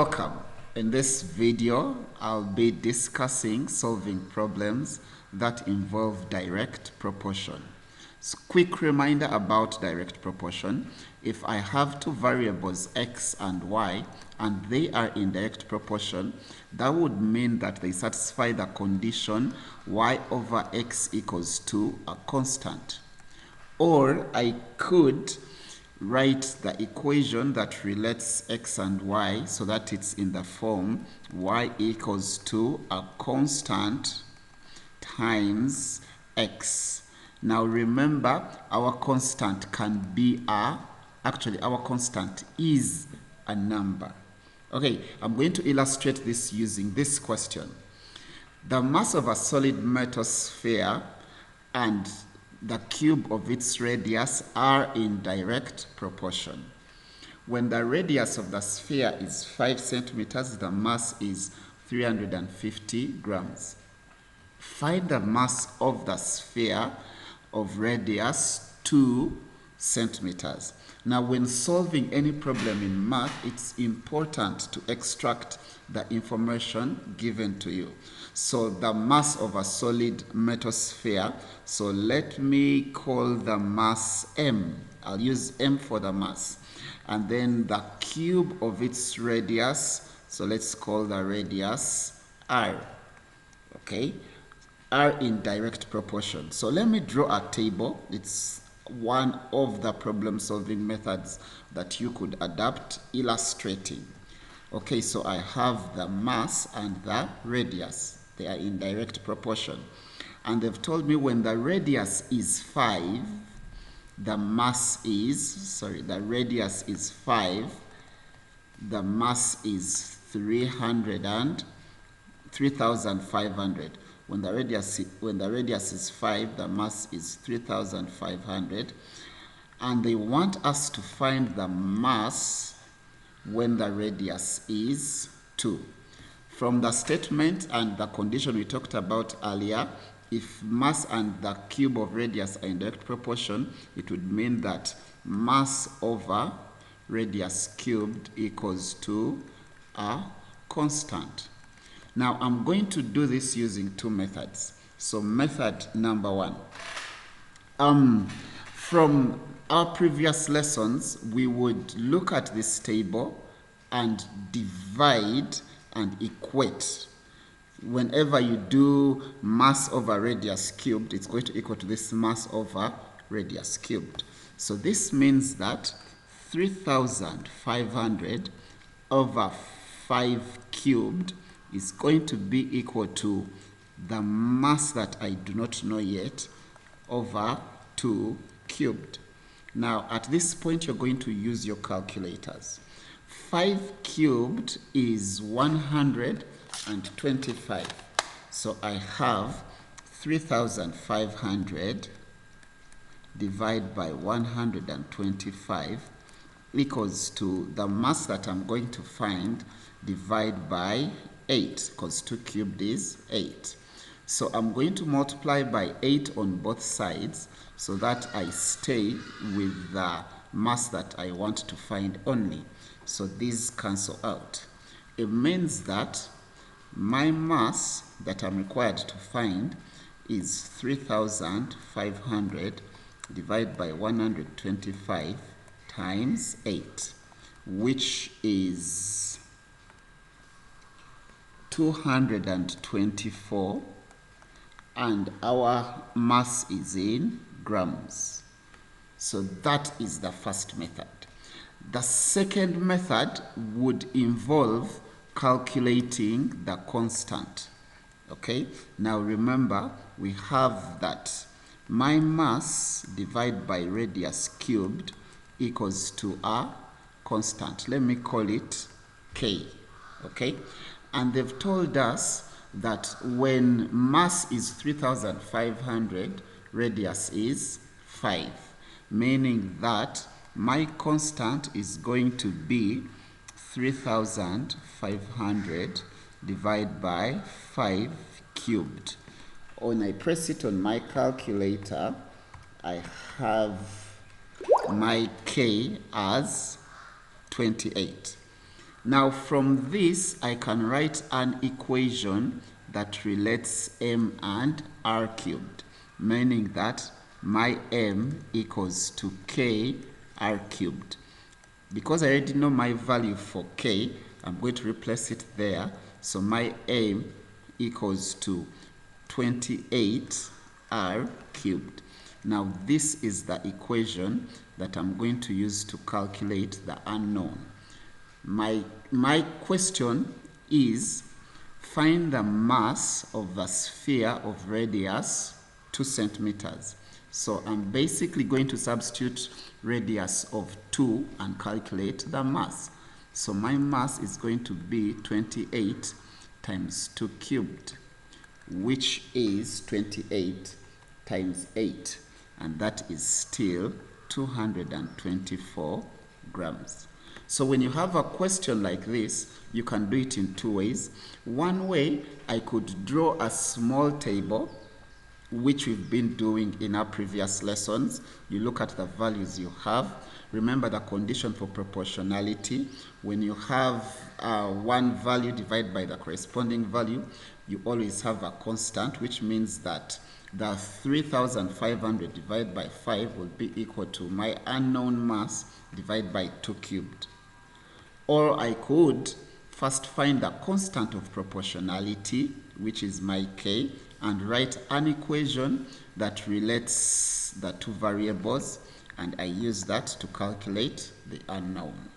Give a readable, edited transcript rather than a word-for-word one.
Welcome. In this video, I'll be discussing solving problems that involve direct proportion. So, quick reminder about direct proportion. If I have two variables x and y and they are in direct proportion, that would mean that they satisfy the condition y over x equals to a constant. Or I could write the equation that relates x and y so that it's in the form y equals to a constant times x. Now remember, our constant can be our constant is a number. Okay, I'm going to illustrate this using this question. The mass of a solid metal sphere and the cube of its radius are in direct proportion. When the radius of the sphere is 5 centimeters, the mass is 350 grams. Find the mass of the sphere of radius 2 centimeters. Now, when solving any problem in math, it's important to extract the information given to you. So the mass of a solid metal sphere, so let me call the mass m. I'll use m for the mass. And then the cube of its radius, so let's call the radius r. Okay, are in direct proportion. So let me draw a table. It's one of the problem solving methods that you could adapt, illustrating. Okay, so I have the mass and the radius. They are in direct proportion. And they've told me when the radius is 5, the radius is 5, the mass is 3,500. When the radius is 5, the mass is 3,500. And they want us to find the mass when the radius is 2. From the statement and the condition we talked about earlier, if mass and the cube of radius are in direct proportion, it would mean that mass over radius cubed equals to a constant. Now, I'm going to do this using two methods. So, method number 1. From our previous lessons, we would look at this table and divide and equate. Whenever you do mass over radius cubed, it's going to equal to this mass over radius cubed. So this means that 3,500 over 5 cubed is going to be equal to the mass that I do not know yet over 2 cubed. Now, at this point, you're going to use your calculators. 5 cubed is 125. So I have 3,500 divided by 125 equals to the mass that I'm going to find divided by 8, because 2 cubed is 8. So I'm going to multiply by 8 on both sides so that I stay with the mass that I want to find only. So these cancel out. It means that my mass that I'm required to find is 3,500 divided by 125 times 8, which is 224, and our mass is in grams. So that is the first method. The second method would involve calculating the constant. Okay, now remember, we have that my mass divided by radius cubed equals to a constant. Let me call it K. Okay, and they've told us that when mass is 3,500, radius is 5, meaning that my constant is going to be 3,500 divided by 5 cubed. When I press it on my calculator, I have my K as 28. Now from this, I can write an equation that relates m and r cubed, meaning that my m equals to k r cubed. Because I already know my value for k, I'm going to replace it there. So my m equals to 28r cubed. Now this is the equation that I'm going to use to calculate the unknown. My question is, find the mass of the sphere of radius 2 centimeters. So I'm basically going to substitute radius of 2 and calculate the mass. So my mass is going to be 28 times 2 cubed, which is 28 times 8, and that is still 224 grams. So when you have a question like this, you can do it in two ways. One way, I could draw a small table, which we've been doing in our previous lessons. You look at the values you have. Remember the condition for proportionality. When you have one value divided by the corresponding value, you always have a constant, which means that the 3,500 divided by 5 will be equal to my unknown mass divided by 2 cubed. Or I could first find the constant of proportionality, which is my k, and write an equation that relates the two variables, and I use that to calculate the unknown.